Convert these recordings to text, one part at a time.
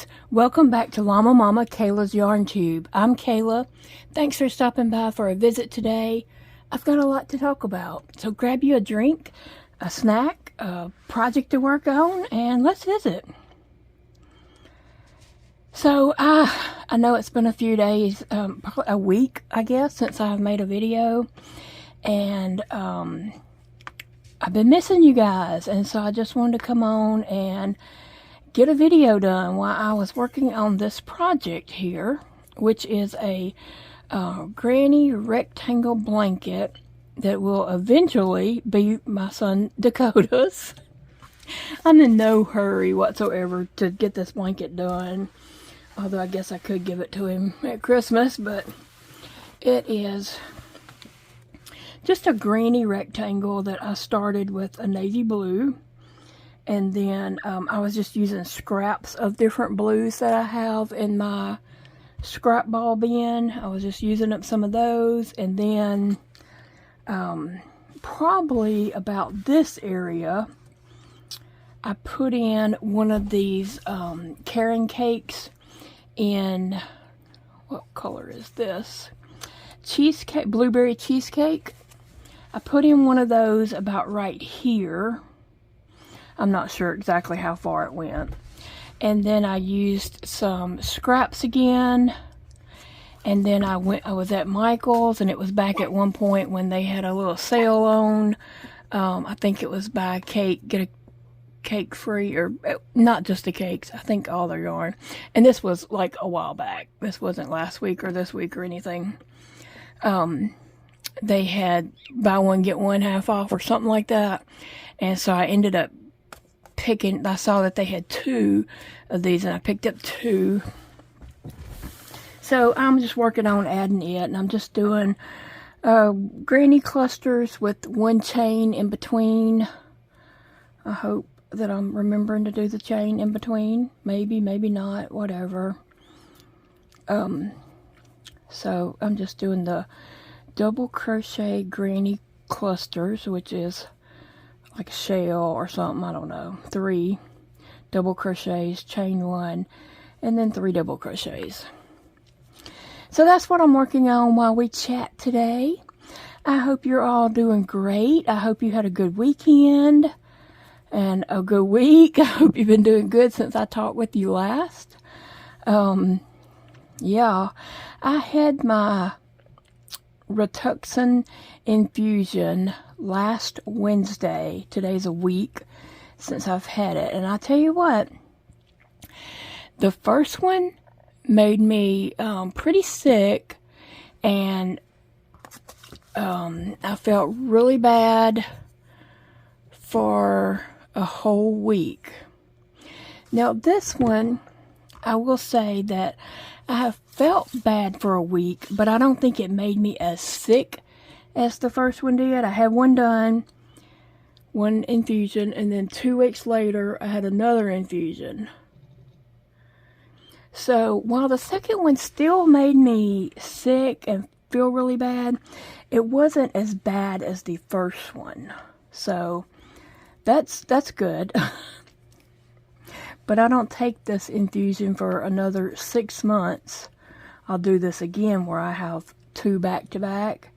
friends, welcome back to Llama Mama Kayla's Yarn Tube. I'm Kayla. Thanks for stopping by for a visit today. I've got a lot to talk about, so grab you a drink, a snack, a project to work on, and let's visit. So I know it's been a few days, probably a week I guess, since I've made a video, and I've been missing you guys, and so I just wanted to come on and get a video done while I was working on this project here, which is a granny rectangle blanket that will eventually be my son Dakota's. I'm in no hurry whatsoever to get this blanket done, although I guess I could give it to him at Christmas, but it is just a granny rectangle that I started with a navy blue. And then I was just using scraps of different blues that I have in my scrap ball bin. I was just using up some of those. And then probably about this area, I put in one of these carrot cakes in, what color is this? Cheesecake, blueberry cheesecake. I put in one of those about right here. I'm not sure exactly how far it went. And then I used some scraps again. And then I was at Michael's, and it was back at one point when they had a little sale on. I think it was buy a cake, get a cake free, or not just the cakes, I think all their yarn. And this was like a while back. This wasn't last week or this week or anything. They had buy one, get one half off or something like that. And so I ended up picking, I saw that they had two of these, and I picked up two. So I'm just working on adding it, and I'm just doing granny clusters with one chain in between. I hope that I'm remembering to do the chain in between. Maybe, maybe not, whatever. So I'm just doing the double crochet granny clusters, which is like a shell or something, I don't know. 3 double crochets, chain 1, and then 3 double crochets. So that's what I'm working on while we chat today. I hope you're all doing great. I hope you had a good weekend and a good week. I hope you've been doing good since I talked with you last. Yeah, I had my Rituxan infusion last Wednesday. Today's a week since I've had it, and I tell you what, the first one made me pretty sick, and I felt really bad for a whole week. Now this one, I will say that I have felt bad for a week, but I don't think it made me as sick as the first one did. I had one done, one infusion, and then 2 weeks later I had another infusion. So while the second one still made me sick and feel really bad, it wasn't as bad as the first one. So that's good. But I don't take this infusion for another 6 months. I'll do this again where I have 2 back-to-back.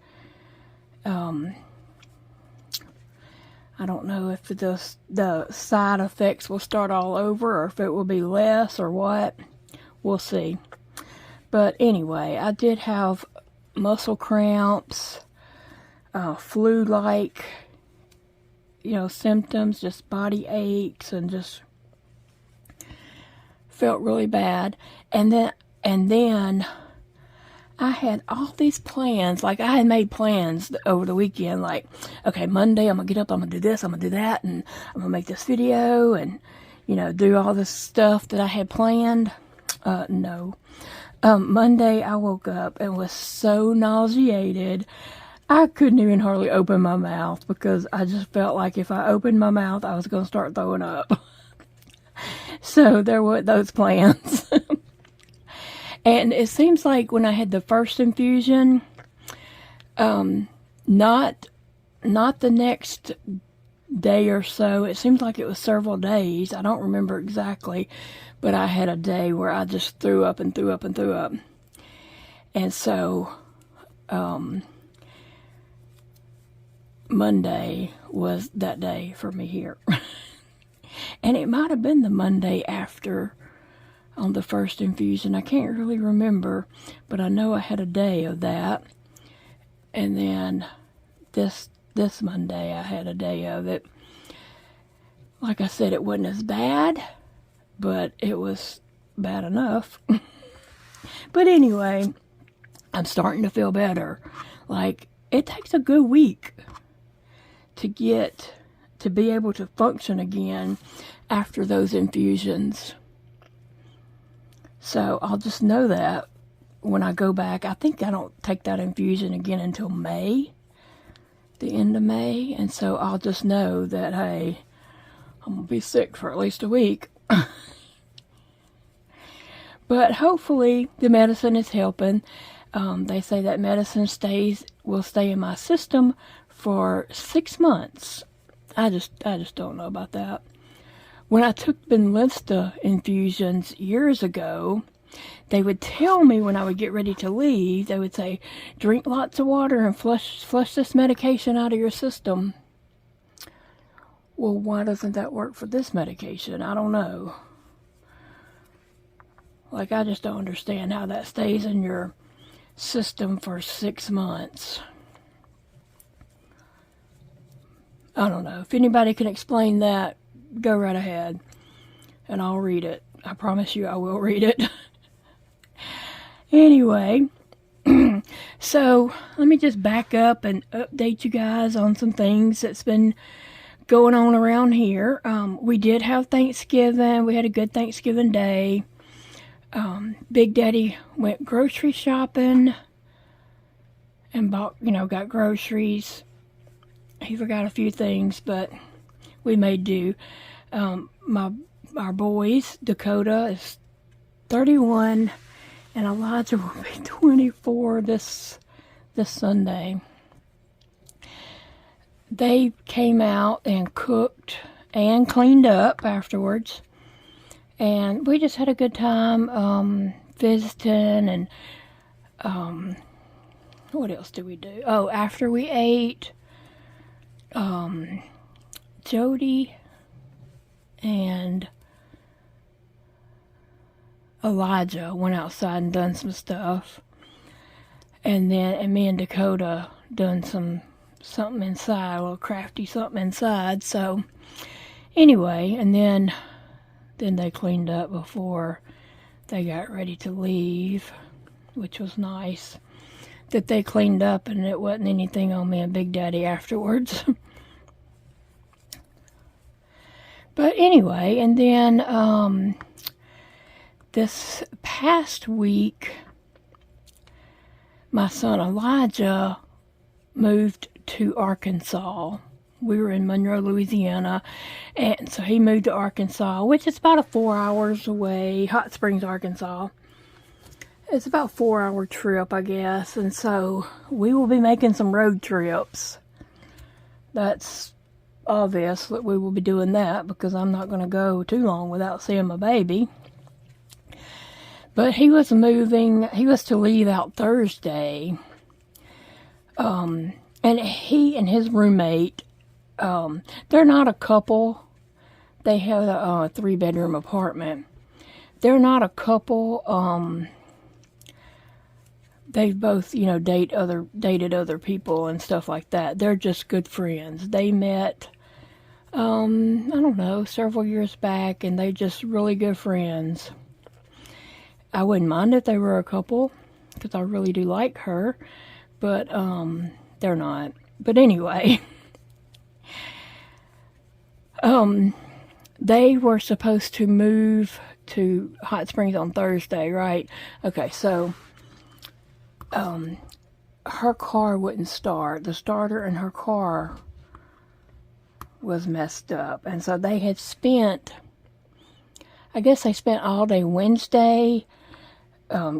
I don't know if the side effects will start all over, or if it will be less, or what. We'll see. But anyway, I did have muscle cramps, flu-like, symptoms, just body aches, and just felt really bad. And then I had all these plans. Like, I had made plans over the weekend, like, okay, Monday I'm gonna get up, I'm gonna do this, I'm gonna do that, and I'm gonna make this video, and do all this stuff that I had planned. No. Monday I woke up and was so nauseated I couldn't even hardly open my mouth, because I just felt like if I opened my mouth I was gonna start throwing up. So there were those plans. And it seems like when I had the first infusion, not the next day or so. It seems like it was several days. I don't remember exactly, but I had a day where I just threw up and threw up and threw up. And so Monday was that day for me here. And it might have been the Monday after on the first infusion. I can't really remember, but I know I had a day of that. And then this Monday I had a day of it. Like I said, it wasn't as bad, but it was bad enough. But anyway, I'm starting to feel better. Like, it takes a good week to be able to function again after those infusions. So I'll just know that when I go back. I think I don't take that infusion again until May, the end of May. And so I'll just know that, hey, I'm going to be sick for at least a week. But hopefully the medicine is helping. They say that medicine will stay in my system for 6 months. I just don't know about that. When I took Benlysta infusions years ago, they would tell me when I would get ready to leave, they would say, drink lots of water and flush this medication out of your system. Well, why doesn't that work for this medication? I don't know. Like, I just don't understand how that stays in your system for 6 months. I don't know. If anybody can explain that, go right ahead. And I'll read it. I promise you I will read it. Anyway, so let me just back up and update you guys on some things that's been going on around here. We did have Thanksgiving. We had a good Thanksgiving day. Big Daddy went grocery shopping and got groceries. He forgot a few things, but we made do. Our boys, Dakota is 31, and Elijah will be 24 this Sunday. They came out and cooked and cleaned up afterwards, and we just had a good time visiting. And what else did we do? Oh, after we ate, Jody and Elijah went outside and done some stuff, and me and Dakota done something inside, a little crafty something inside. So anyway, and then they cleaned up before they got ready to leave, which was nice that they cleaned up and it wasn't anything on me and Big Daddy afterwards. But anyway, and then this past week, my son Elijah moved to Arkansas. We were in Monroe, Louisiana, and so he moved to Arkansas, which is about 4 hours away. Hot Springs, Arkansas. It's about a 4-hour trip, I guess, and so we will be making some road trips. That's obvious that we will be doing that because I'm not going to go too long without seeing my baby. But he was to leave out Thursday. And he and his roommate, they're not a couple. They have a 3-bedroom apartment. They're not a couple. They've both, dated other people and stuff like that. They're just good friends. They met, I don't know, several years back, and they're just really good friends. I wouldn't mind if they were a couple, because I really do like her, but they're not. But anyway, they were supposed to move to Hot Springs on Thursday, right? Okay, so her car wouldn't start. The starter in her car was messed up, and so they had spent all day Wednesday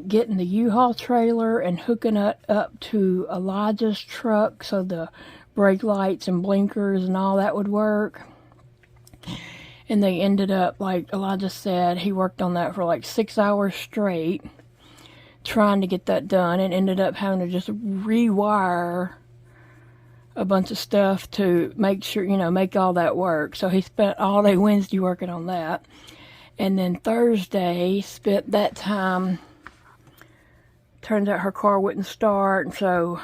getting the U-Haul trailer and hooking it up to Elijah's truck so the brake lights and blinkers and all that would work. And they ended up, like Elijah said, he worked on that for like 6 hours straight trying to get that done, and ended up having to just rewire a bunch of stuff to make sure, you know, make all that work. So he spent all day Wednesday working on that. And then Thursday, spent that time, turns out her car wouldn't start, and so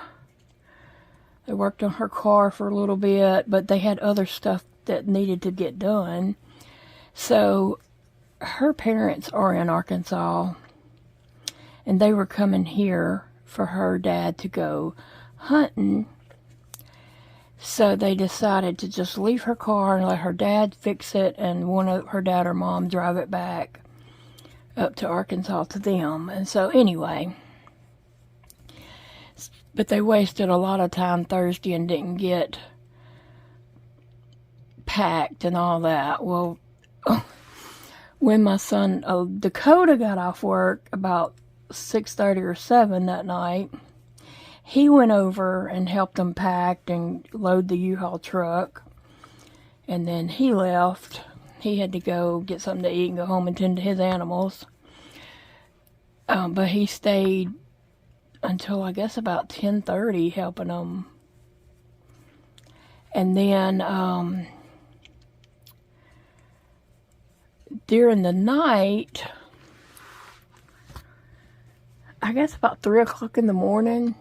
they worked on her car for a little bit, but they had other stuff that needed to get done. So her parents are in Arkansas, and they were coming here for her dad to go hunting. So they decided to just leave her car and let her dad fix it, and her dad or mom drive it back up to Arkansas to them. And so anyway, but they wasted a lot of time Thursday and didn't get packed and all that. Well, when my son Dakota got off work about 6:30 or 7 that night, he went over and helped them pack and load the U-Haul truck, and then he left. He had to go get something to eat and go home and tend to his animals, but he stayed until I guess about 10:30 helping them. And then during the night, I guess about 3 o'clock in the morning,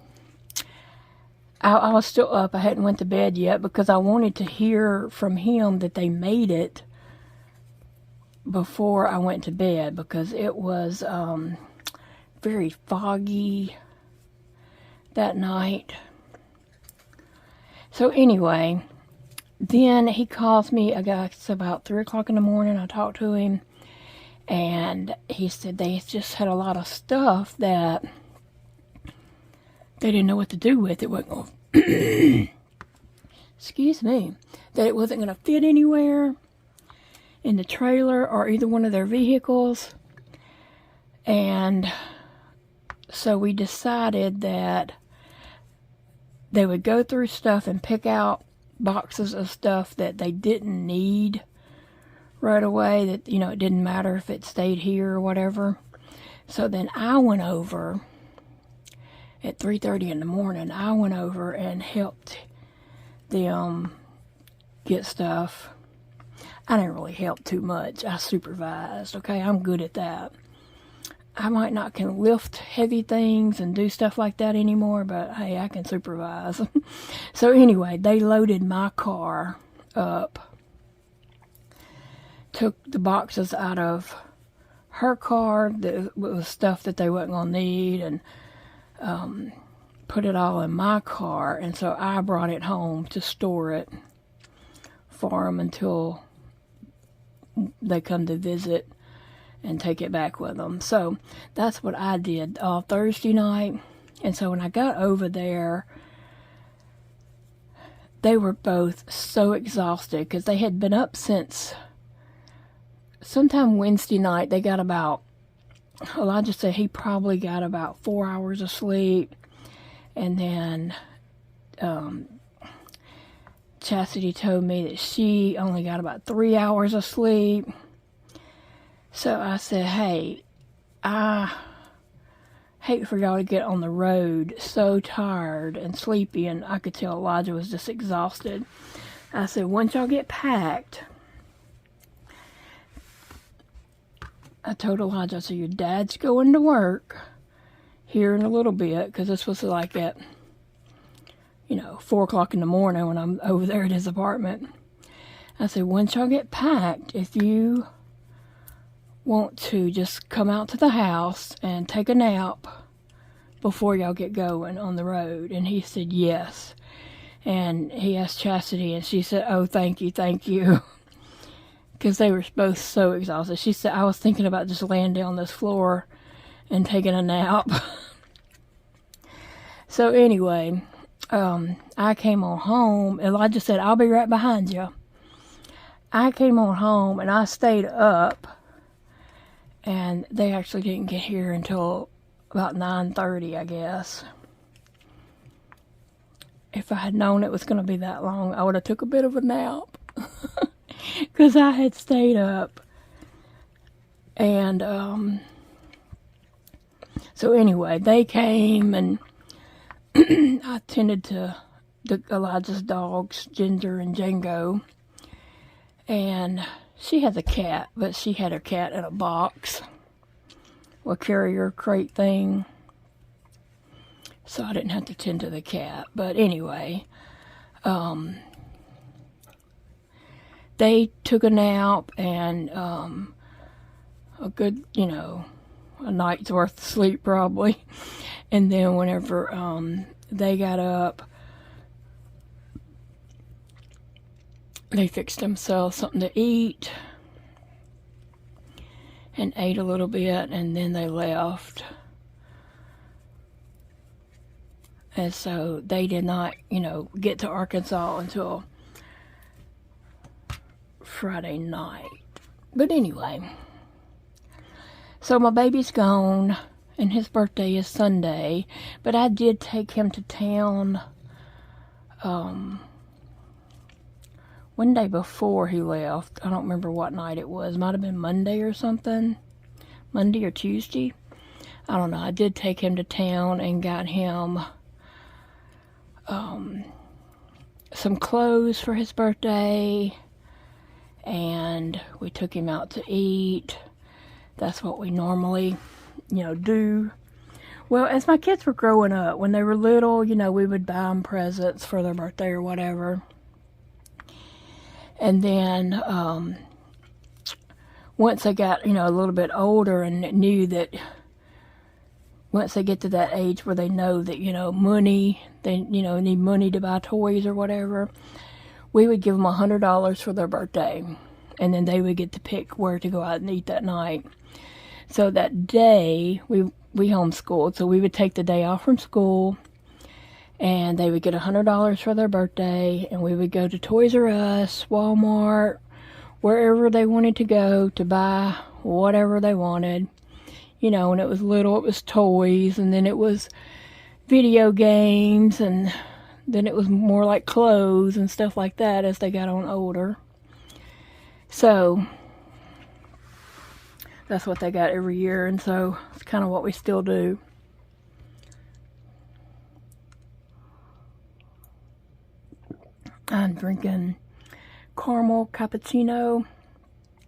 I was still up. I hadn't went to bed yet because I wanted to hear from him that they made it before I went to bed, because it was very foggy that night. So anyway, then he calls me, I guess about 3 o'clock in the morning. I talked to him, and he said they just had a lot of stuff that they didn't know what to do with. It wasn't going to, excuse me, that it wasn't going to fit anywhere in the trailer or either one of their vehicles. And so we decided that they would go through stuff and pick out boxes of stuff that they didn't need right away, that, you know, it didn't matter if it stayed here or whatever. So then I went over at 3:30 in the morning. I went over and helped them get stuff. I didn't really help too much. I supervised, okay? I'm good at that. I might not can lift heavy things and do stuff like that anymore, but hey, I can supervise. So anyway, they loaded my car up, took the boxes out of her car that was stuff that they wasn't going to need, and put it all in my car. And so I brought it home to store it for them until they come to visit and take it back with them. So that's what I did Thursday night. And so when I got over there, they were both so exhausted because they had been up since sometime Wednesday night. They got about, Elijah said he probably got about 4 hours of sleep. And then Chastity told me that she only got about 3 hours of sleep. So I said, hey, I hate for y'all to get on the road so tired and sleepy. And I could tell Elijah was just exhausted. I said, once y'all get packed, I told Elijah, I said, your dad's going to work here in a little bit, because this was like at, 4 o'clock in the morning when I'm over there at his apartment. I said, once y'all get packed, if you want to just come out to the house and take a nap before y'all get going on the road. And he said yes. And he asked Chastity, and she said, oh, thank you. Because they were both so exhausted. She said, I was thinking about just laying down this floor and taking a nap. So anyway, I came on home. Elijah said, I'll be right behind you. I came on home and I stayed up, and they actually didn't get here until about 9:30, I guess. if I had known it was going to be that long, I would have took a bit of a nap. Because I had stayed up. And, so anyway, they came and I tended to Elijah's dogs, Ginger and Django. And she has a cat, but she had her cat in a box, a carrier crate thing. So I didn't have to tend to the cat. But anyway, they took a nap and a good, a night's worth of sleep probably. And then whenever they got up, they fixed themselves something to eat and ate a little bit, and then they left. And so they did not, get to Arkansas until Friday night. But anyway, so my baby's gone, and his birthday is Sunday, but I did take him to town one day before he left. I don't remember what night it was. Might have been Monday or something. Monday or Tuesday. I don't know. I did take him to town and got him some clothes for his birthday. And we took him out to eat. That's what we normally, do. Well, as my kids were growing up, when they were little, we would buy them presents for their birthday or whatever. And then once they got, a little bit older and knew that once they get to that age where they know that, money, they, need money to buy toys or whatever, we would give them $100 for their birthday. And then they would get to pick where to go out and eat that night. So that day, we homeschooled. So we would take the day off from school. And they would get $100 for their birthday, and we would go to Toys R Us, Walmart, wherever they wanted to go to buy whatever they wanted. When it was little, it was toys, and then it was video games, and then it was more like clothes and stuff like that as they got on older. So that's what they got every year, and so it's kind of what we still do. I'm drinking caramel cappuccino.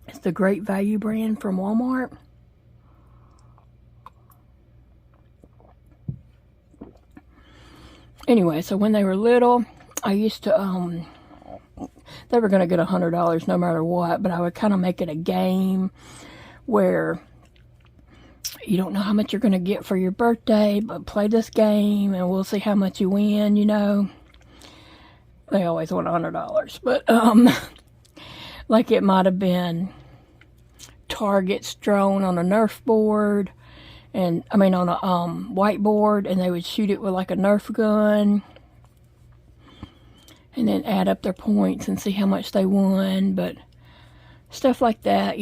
It's the Great Value brand from Walmart. Anyway, so when they were little, I used to, they were going to get $100 no matter what, but I would kind of make it a game where you don't know how much you're going to get for your birthday, but play this game and we'll see how much you win, They always want $100, but, like it might have been targets drawn on a Nerf board, on a, whiteboard, and they would shoot it with like a Nerf gun, and then add up their points and see how much they won, but stuff like that,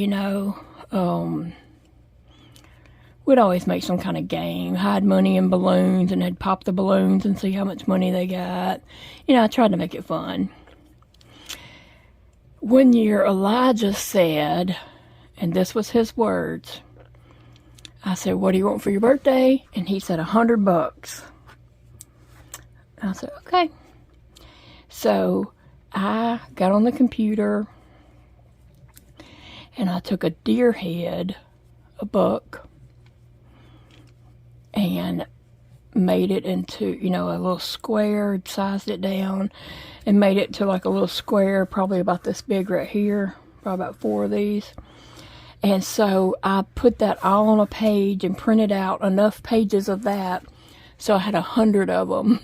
we'd always make some kind of game, hide money in balloons, and they'd pop the balloons and see how much money they got. I tried to make it fun. One year, Elijah said, and this was his words, I said, "What do you want for your birthday?" And he said, $100. I said, okay. So I got on the computer, and I took a deer head, a buck, and made it into, a little square, sized it down, and made it to like a little square, probably about this big right here, probably about 4 of these. And so I put that all on a page and printed out enough pages of that, so I had 100 of them.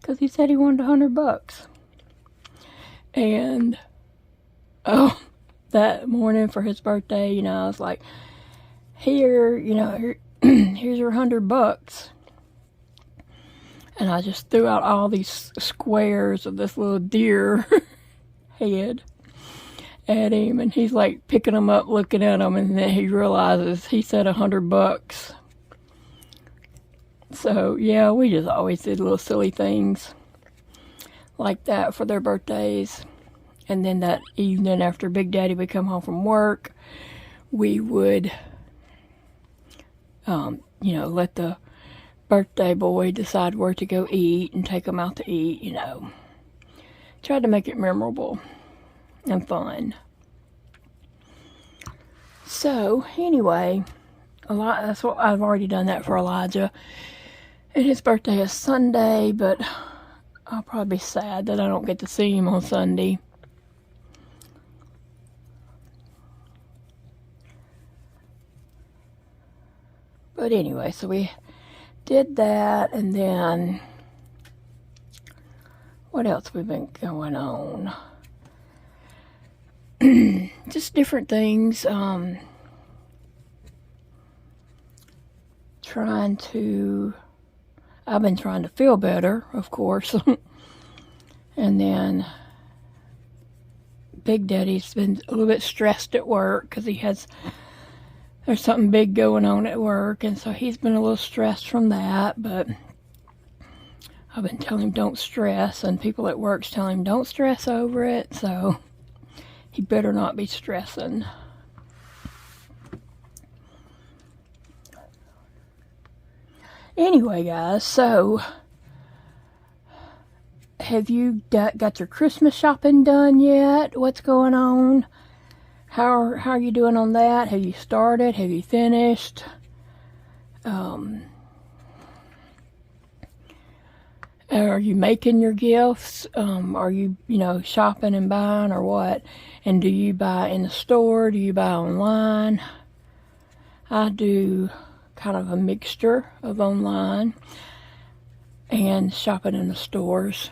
Because he said he wanted $100. And, that morning for his birthday, I was like, here, here's your $100. And I just threw out all these squares of this little deer head at him, and he's like picking them up, looking at them, and then he realizes he said $100. So, yeah, we just always did little silly things like that for their birthdays. And then that evening after Big Daddy would come home from work, we would, you know, let the birthday boy decide where to go eat and take them out to eat, you know. Tried to make it memorable and fun. So, anyway, that's what I've already done that for Elijah. And his birthday is Sunday, but I'll probably be sad that I don't get to see him on Sunday. But anyway, so we did that, and then what else we've been going on? Just different things. I've been trying to feel better, of course. And then Big Daddy's been a little bit stressed at work because there's something big going on at work, and so he's been a little stressed from that. But I've been telling him don't stress, and people at work's telling him don't stress over it, so he better not be stressing. Anyway, guys, so have you got your Christmas shopping done yet? What's going on? How are you doing on that? Have you started? Have you finished? Are you making your gifts? Are you, shopping and buying, or what? And do you buy in the store? Do you buy online? I do kind of a mixture of online and shopping in the stores,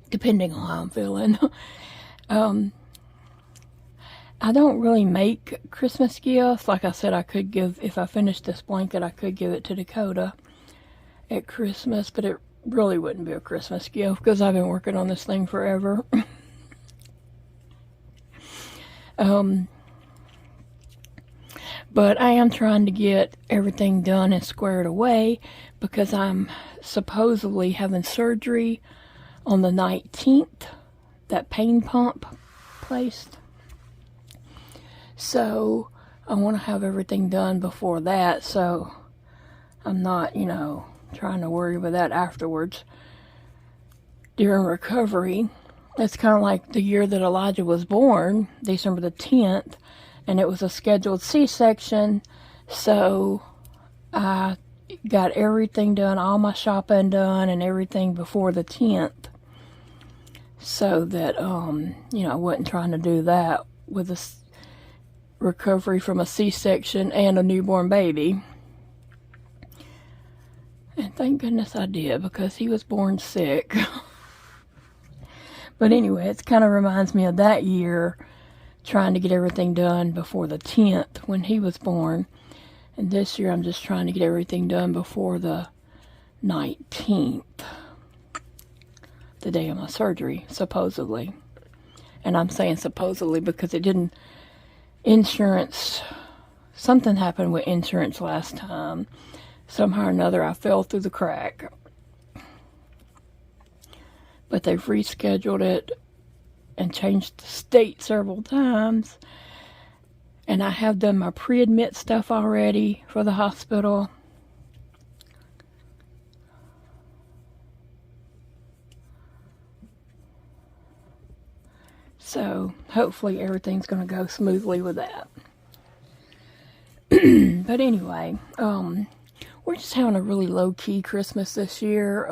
depending on how I'm feeling. I don't really make Christmas gifts. Like I said, I could give, if I finished this blanket, I could give it to Dakota at Christmas, but it really wouldn't be a Christmas gift because I've been working on this thing forever. But I am trying to get everything done and squared away because I'm supposedly having surgery on the 19th, that pain pump placed. So I want to have everything done before that, so I'm not, trying to worry about that afterwards during recovery. It's kind of like the year that Elijah was born, December the 10th, and it was a scheduled C-section, so I got everything done, all my shopping done and everything before the 10th, so that, I wasn't trying to do that with a recovery from a C-section and a newborn baby. And thank goodness I did, because he was born sick. But anyway, it kind of reminds me of that year, trying to get everything done before the 10th when he was born. And this year I'm just trying to get everything done before the 19th, the day of my surgery, supposedly. And I'm saying supposedly because it didn't, something happened with insurance last time. Somehow or another I fell through the crack. But they've rescheduled it and changed the state several times. And I have done my pre-admit stuff already for the hospital. So hopefully everything's going to go smoothly with that. But anyway, we're just having a really low-key Christmas this year.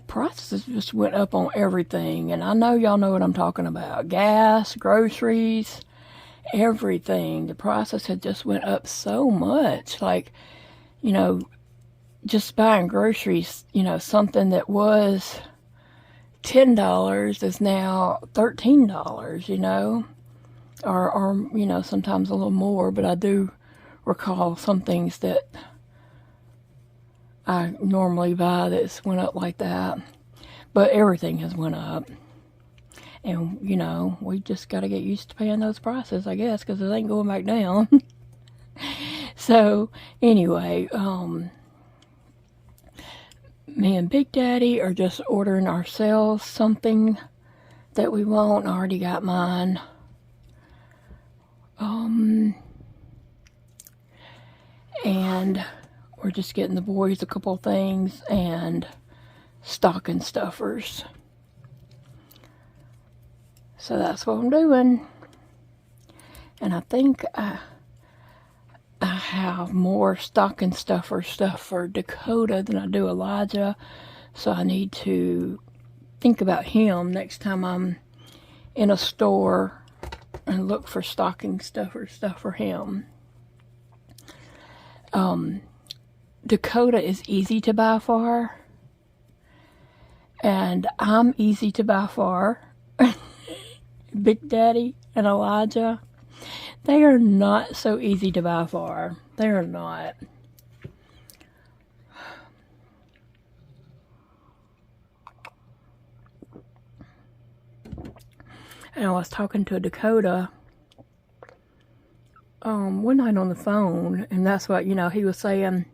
Prices just went up on everything, and I know y'all know what I'm talking about. Gas, groceries, everything. The prices had just went up so much. Like, just buying groceries, something that was $10 is now $13, or sometimes a little more, but I do recall some things that I normally buy that's went up like that. But everything has went up. And, we just got to get used to paying those prices, I guess, because it ain't going back down. So anyway, me and Big Daddy are just ordering ourselves something that we want. I already got mine. And we're just getting the boys a couple things and stocking stuffers. So that's what I'm doing. And I think I have more stocking stuffer stuff for Dakota than I do Elijah. So I need to think about him next time I'm in a store and look for stocking stuffer stuff for him. Dakota is easy to buy for, and I'm easy to buy for. Big Daddy and Elijah, they are not so easy to buy for. They are not. And I was talking to Dakota one night on the phone, and that's what, he was saying,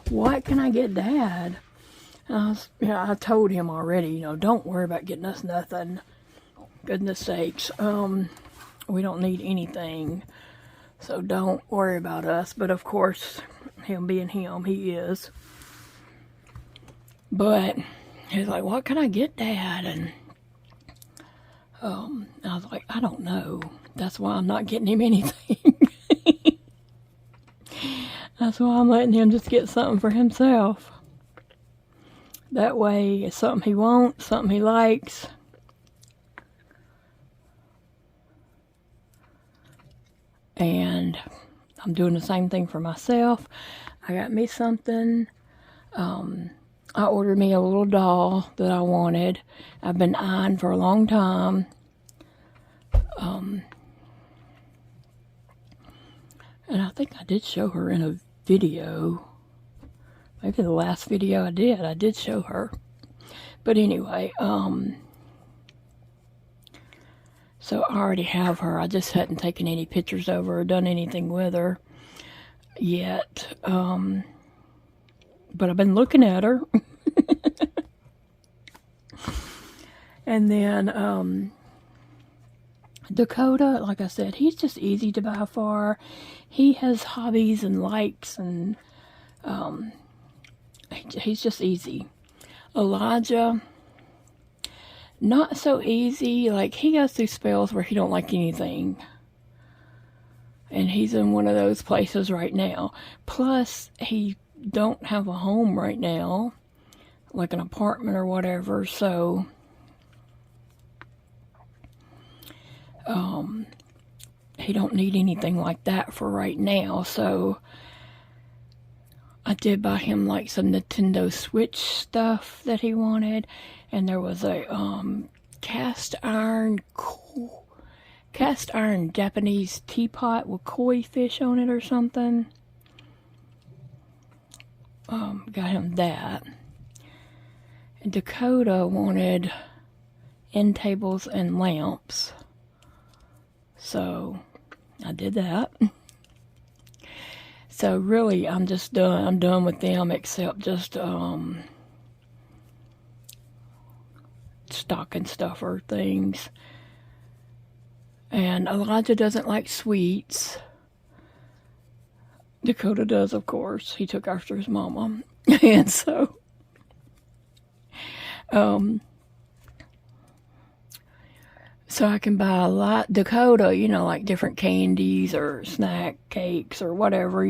what can I get Dad? And I told him already, don't worry about getting us nothing. Goodness sakes, we don't need anything, so don't worry about us. But of course, him being him, he is. But he's like, what can I get Dad? And I was like, I don't know. That's why I'm not getting him anything. That's why I'm letting him just get something for himself. That way, it's something he wants, something he likes. And I'm doing the same thing for myself. I got me something. I ordered me a little doll that I wanted. I've been eyeing for a long time. And I think I did show her in a video. Maybe the last video I did show her. But anyway, so I already have her. I just hadn't taken any pictures of her or done anything with her yet. But I've been looking at her. And then Dakota, like I said, he's just easy to buy for. He has hobbies and likes, and he's just easy. Elijah, not so easy. Like, he goes through spells where he don't like anything. And he's in one of those places right now. Plus, he don't have a home right now, like an apartment or whatever, so he don't need anything like that for right now. So I did buy him like some Nintendo Switch stuff that he wanted, and there was a cast iron Japanese teapot with koi fish on it or something. Got him that. And Dakota wanted end tables and lamps, so I did that. So really, I'm just done. I'm done with them, except just stocking stuffer things. And Elijah doesn't like sweets. Dakota does, of course. He took after his mama. And so so I can buy a lot. Dakota, like different candies or snack cakes or whatever,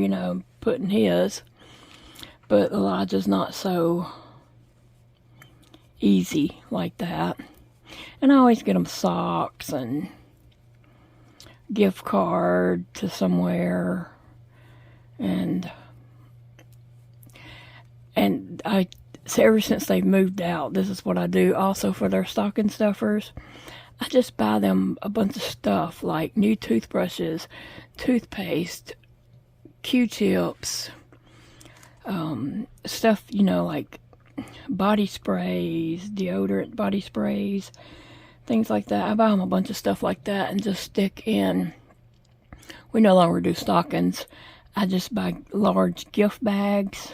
put in his. But Elijah's not so easy like that. And I always get him socks and gift card to somewhere. And so ever since they've moved out, this is what I do also for their stocking stuffers. I just buy them a bunch of stuff like new toothbrushes, toothpaste, Q-tips, stuff, like body sprays, deodorant, body sprays, things like that. I buy them a bunch of stuff like that and just stick in. We no longer do stockings. I just buy large gift bags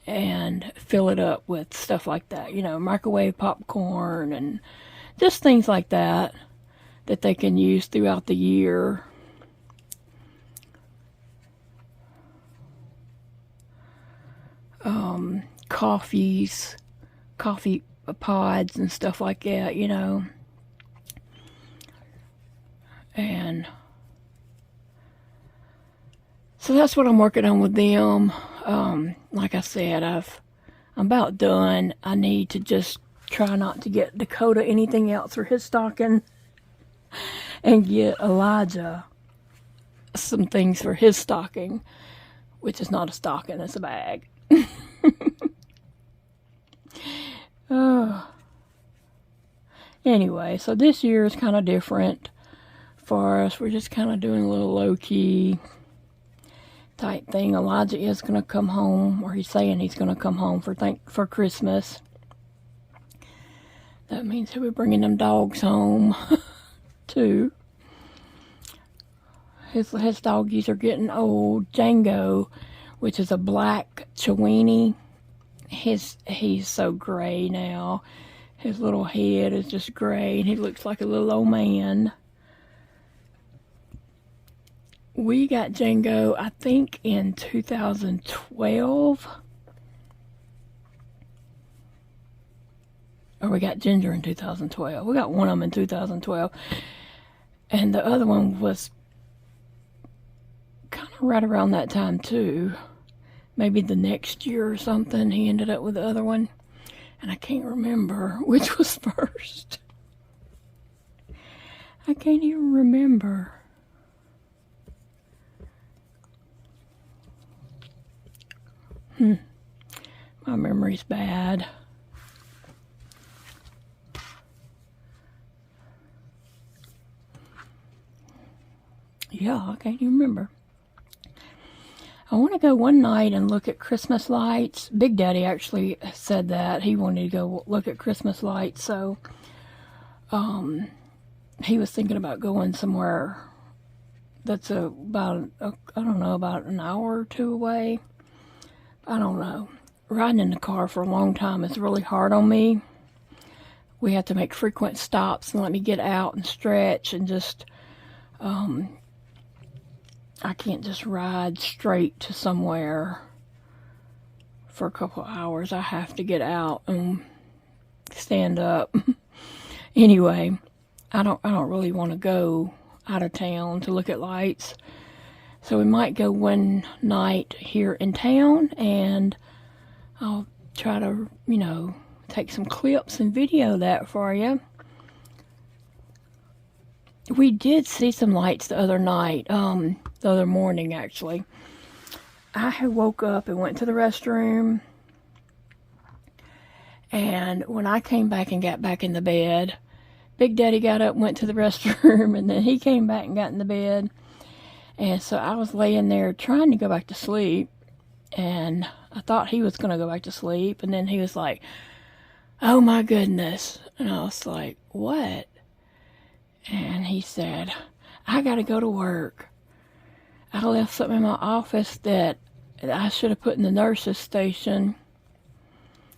and fill it up with stuff like that, you know, microwave popcorn and just things like that that they can use throughout the year. Coffee pods and stuff like that, you know. And so that's what I'm working on with them. Like I said, I'm about done. I need to just try not to get Dakota anything else for his stocking, and get Elijah some things for his stocking, which is not a stocking, it's a bag. Anyway, so this year is kind of different for us. We're just kind of doing a little low-key type thing. Elijah is going to come home, or he's saying he's going to come home for Christmas. That means he'll be bringing them dogs home too. His doggies are getting old. Django, which is a black Chiweenie, he's so gray now. His little head is just gray, and he looks like a little old man. We got Django, I think, in 2012. Or we got Ginger in 2012. We got one of them in 2012. And the other one was kind of right around that time, too. Maybe the next year or something, he ended up with the other one. And I can't remember which was first. I can't even remember. My memory's bad. Yeah, I can't even remember. I want to go one night and look at Christmas lights. Big Daddy actually said that he wanted to go look at Christmas lights, so he was thinking about going somewhere that's about an hour or two away. I don't know. Riding in the car for a long time is really hard on me. We have to make frequent stops and let me get out and stretch, and just I can't just ride straight to somewhere for a couple hours. I have to get out and stand up. Anyway, I don't really want to go out of town to look at lights. So we might go one night here in town, and I'll try to, you know, take some clips and video that for you. We did see some lights the other night, the other morning actually. I had woke up and went to the restroom, and when I came back and got back in the bed, Big Daddy got up and went to the restroom, and then he came back and got in the bed. And so I was laying there trying to go back to sleep, and I thought he was going to go back to sleep, and then he was like, "Oh my goodness." And I was like, "What?" And he said, "I got to go to work. I left something in my office that I should have put in the nurse's station,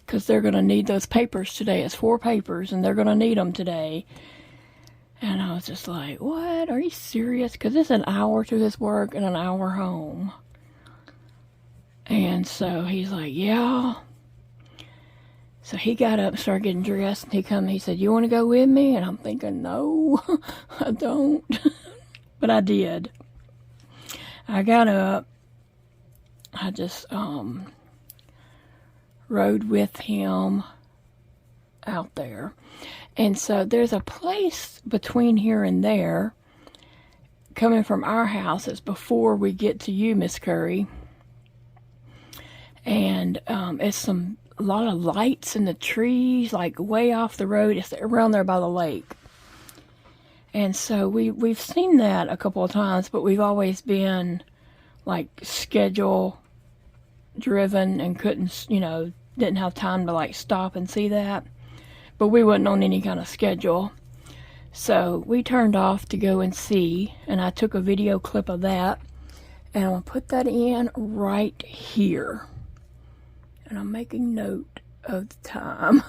because they're going to need those papers today. It's 4 papers, and they're going to need them today." And I was just like, "What? Are you serious?" Because it's an hour to his work and an hour home. And so he's like, "Yeah." So he got up and started getting dressed, and he said, "You want to go with me?" And I'm thinking, no, I don't. But I did. I got up. I just rode with him out there. And so there's a place between here and there, coming from our house. It's before we get to you, Miss Curry. And it's a lot of lights in the trees, like way off the road. It's around there by the lake. And so we've seen that a couple of times, but we've always been like schedule driven and couldn't, you know, didn't have time to like stop and see that. But we wasn't on any kind of schedule. So we turned off to go and see, and I took a video clip of that. And I'm going to put that in right here. And I'm making note of the time.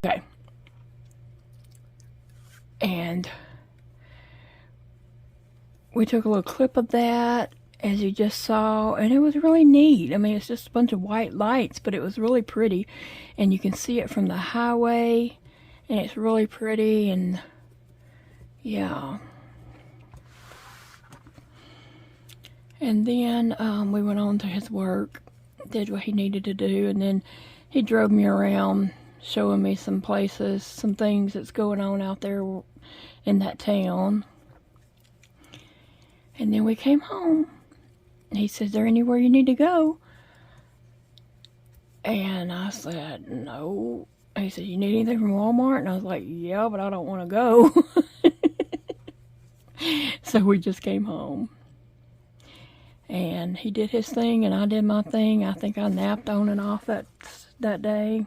Okay. And we took a little clip of that, as you just saw, and it was really neat. I mean, it's just a bunch of white lights, but it was really pretty. And you can see it from the highway, and it's really pretty, and yeah. And then we went on to his work, did what he needed to do, and then he drove me around, showing me some places, some things that's going on out there in that town. And then we came home. He said, "Is there anywhere you need to go?" And I said, "No." He said, "You need anything from Walmart?" And I was like, "Yeah, but I don't want to go." So we just came home. And he did his thing, and I did my thing. I think I napped on and off that day.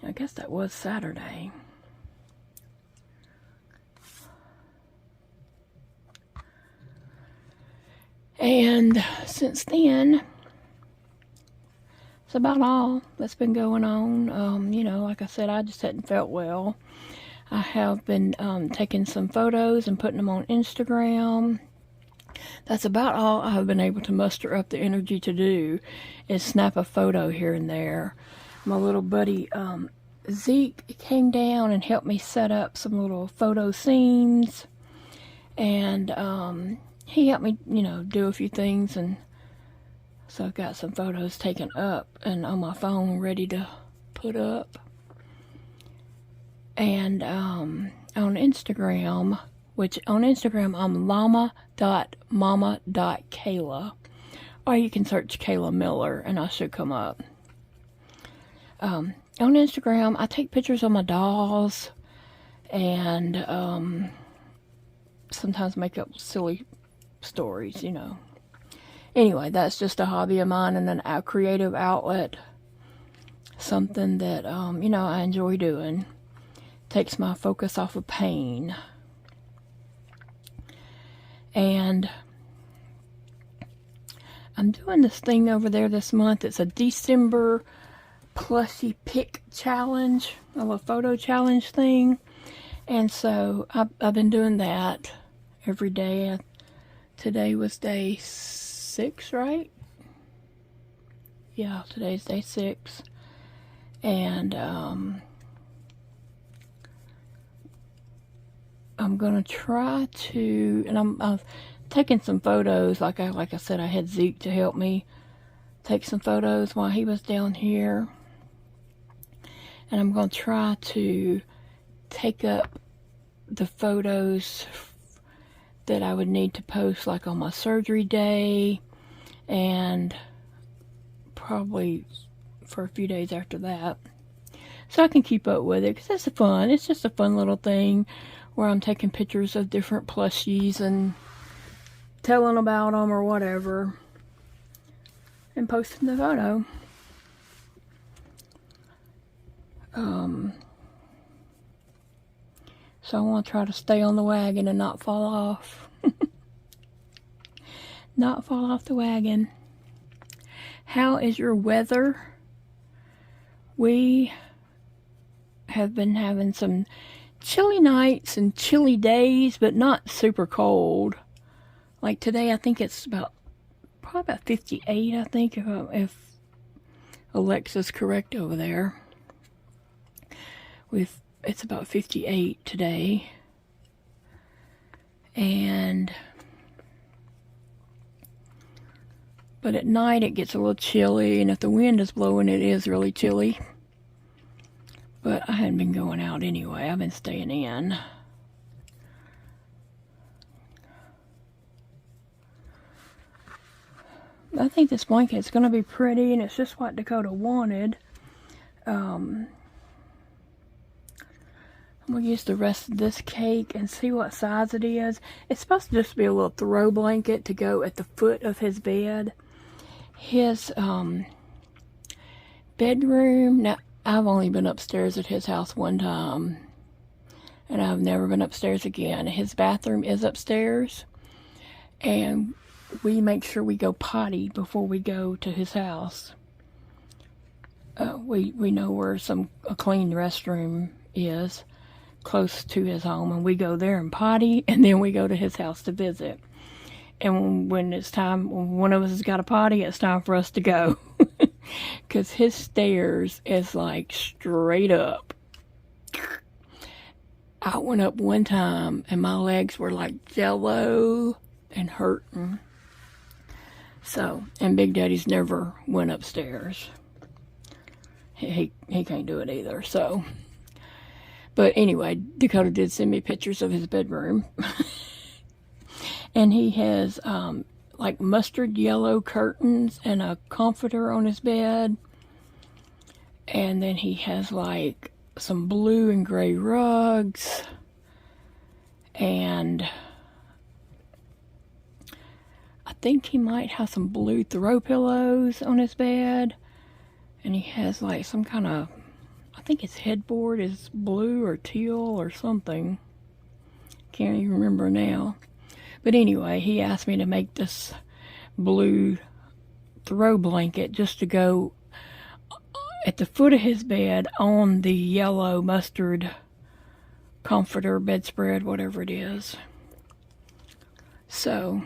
I guess that was Saturday. And since then, it's about all that's been going on. You know, like I said, I just hadn't felt well. I have been taking some photos and putting them on Instagram. That's about all I've been able to muster up the energy to do, is snap a photo here and there. My little buddy Zeke came down and helped me set up some little photo scenes, and he helped me, you know, do a few things, and so I've got some photos taken up and on my phone ready to put up. And on Instagram, which on Instagram I'm llama.mama.kayla, or you can search Kayla Miller and I should come up. On Instagram I take pictures of my dolls and sometimes make up silly stories, you know. Anyway, that's just a hobby of mine and a creative outlet, something that you know, I enjoy doing. Takes my focus off of pain. And I'm doing this thing over there this month. It's a December plushie pick challenge, a little photo challenge thing. And so I've been doing that every day. Today was day 6, right? Yeah, today's day 6. And I'm gonna try to, and I've taken some photos. Like I said, I had Zeke to help me take some photos while he was down here, and I'm gonna try to take up the photos that I would need to post, like on my surgery day, and probably for a few days after that, so I can keep up with it, because it's fun. It's just a fun little thing where I'm taking pictures of different plushies and telling about them or whatever, and posting the photo. So I want to try to stay on the wagon and not fall off. Not fall off the wagon. How is your weather? We have been having some chilly nights and chilly days, but not super cold. Like today, I think it's probably about 58, I think, if Alexa's correct over there. It's about 58 today. And But at night it gets a little chilly, and if the wind is blowing, it is really chilly. But I hadn't been going out anyway. I've been staying in. I think this blanket's going to be pretty, and it's just what Dakota wanted. I'm going to use the rest of this cake and see what size it is. It's supposed to just be a little throw blanket to go at the foot of his bed. His bedroom, now I've only been upstairs at his house one time, and I've never been upstairs again. His bathroom is upstairs, and we make sure we go potty before we go to his house. We know where a clean restroom is close to his home, and we go there and potty, and then we go to his house to visit. And when it's time, when one of us has got a potty, it's time for us to go. Because his stairs is like straight up. I went up one time, and my legs were like jello and hurting. So, and Big Daddy's never went upstairs. He can't do it either, so. But anyway, Dakota did send me pictures of his bedroom. And he has like mustard yellow curtains and a comforter on his bed. And then he has like some blue and gray rugs. And I think he might have some blue throw pillows on his bed. And he has like some kind of, I think his headboard is blue or teal or something. Can't even remember now. But anyway, he asked me to make this blue throw blanket just to go at the foot of his bed on the yellow mustard comforter, bedspread, whatever it is. So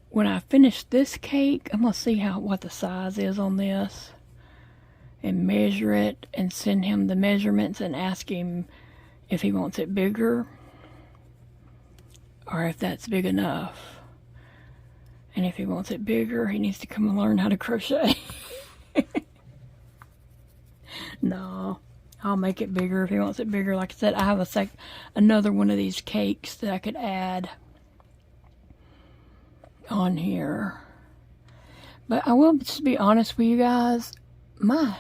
when I finish this cake, I'm going to see what the size is on this and measure it and send him the measurements and ask him if he wants it bigger or if that's big enough. And if he wants it bigger, he needs to come and learn how to crochet. No, I'll make it bigger if he wants it bigger. Like I said, I have another one of these cakes that I could add on here. But I will just be honest with you guys, my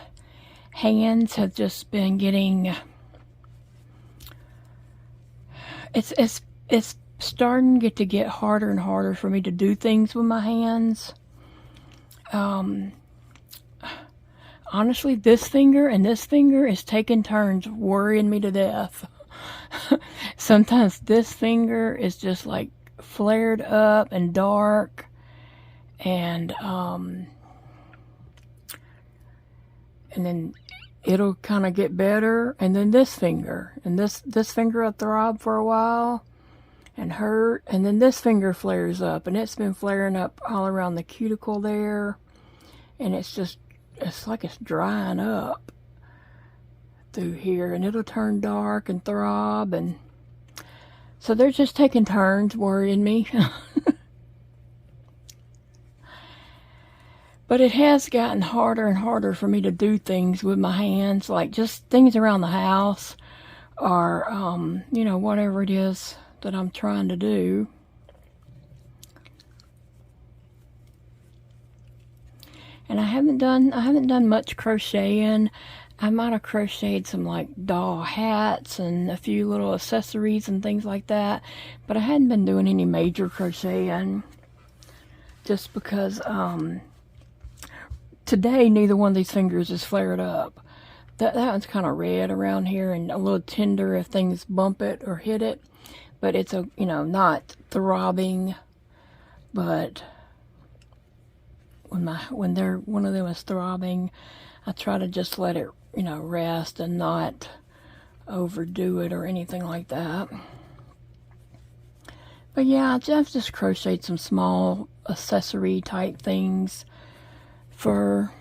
hands have just been getting, it's starting to get harder and harder for me to do things with my hands. Honestly, this finger and this finger is taking turns worrying me to death. Sometimes this finger is just like flared up and dark, and then it'll kind of get better, and then this finger will throb for a while and hurt, and then this finger flares up, and it's been flaring up all around the cuticle there, and it's like it's drying up through here, and it'll turn dark and throb, and so they're just taking turns worrying me. But it has gotten harder and harder for me to do things with my hands, like just things around the house, or whatever it is that I'm trying to do. And I haven't done much crocheting. I might have crocheted some like doll hats and a few little accessories and things like that, but I hadn't been doing any major crocheting just because today neither one of these fingers is flared up. That one's kind of red around here and a little tender if things bump it or hit it, but it's not throbbing. But when one of them is throbbing, I try to just let it rest and not overdo it or anything like that. But yeah, I've just crocheted some small accessory type things for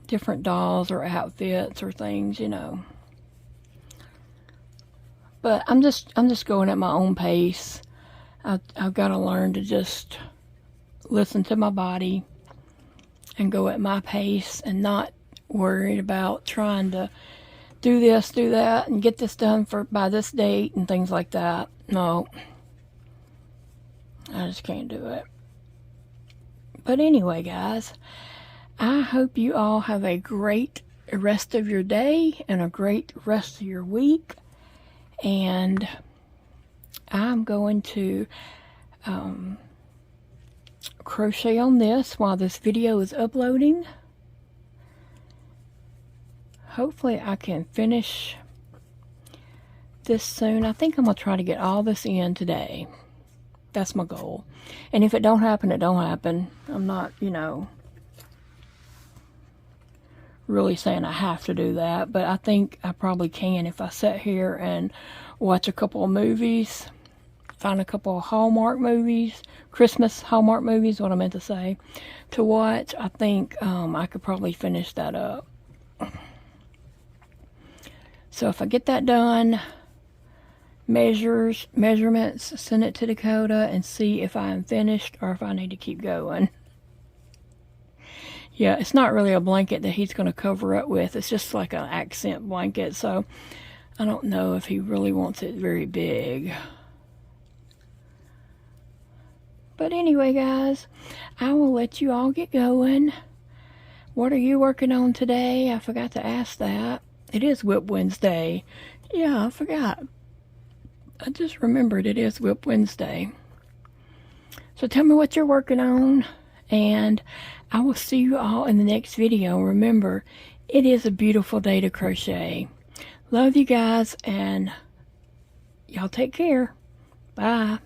different dolls or outfits or things, But I'm just going at my own pace. I've got to learn to just listen to my body and go at my pace and not worried about trying to do this, do that, and get this done by this date and things like that. No, I just can't do it. But anyway, guys, I hope you all have a great rest of your day and a great rest of your week. And I'm going to crochet on this while this video is uploading. Hopefully I can finish this soon. I think I'm going to try to get all this in today. That's my goal. And if it don't happen, it don't happen. I'm not, you know, really saying I have to do that, but I think I probably can if I sit here and watch a couple of movies, find a couple of Hallmark movies, Christmas Hallmark movies, what I meant to say, to watch. I think I could probably finish that up. So if I get that done, measurements, send it to Dakota and see if I am finished or if I need to keep going. Yeah, it's not really a blanket that he's going to cover up with. It's just like an accent blanket, so I don't know if he really wants it very big. But anyway, guys, I will let you all get going. What are you working on today? I forgot to ask that. It is Whip Wednesday. Yeah, I forgot. I just remembered it is Whip Wednesday. So tell me what you're working on, and I will see you all in the next video. Remember, it is a beautiful day to crochet. Love you guys, and y'all take care. Bye.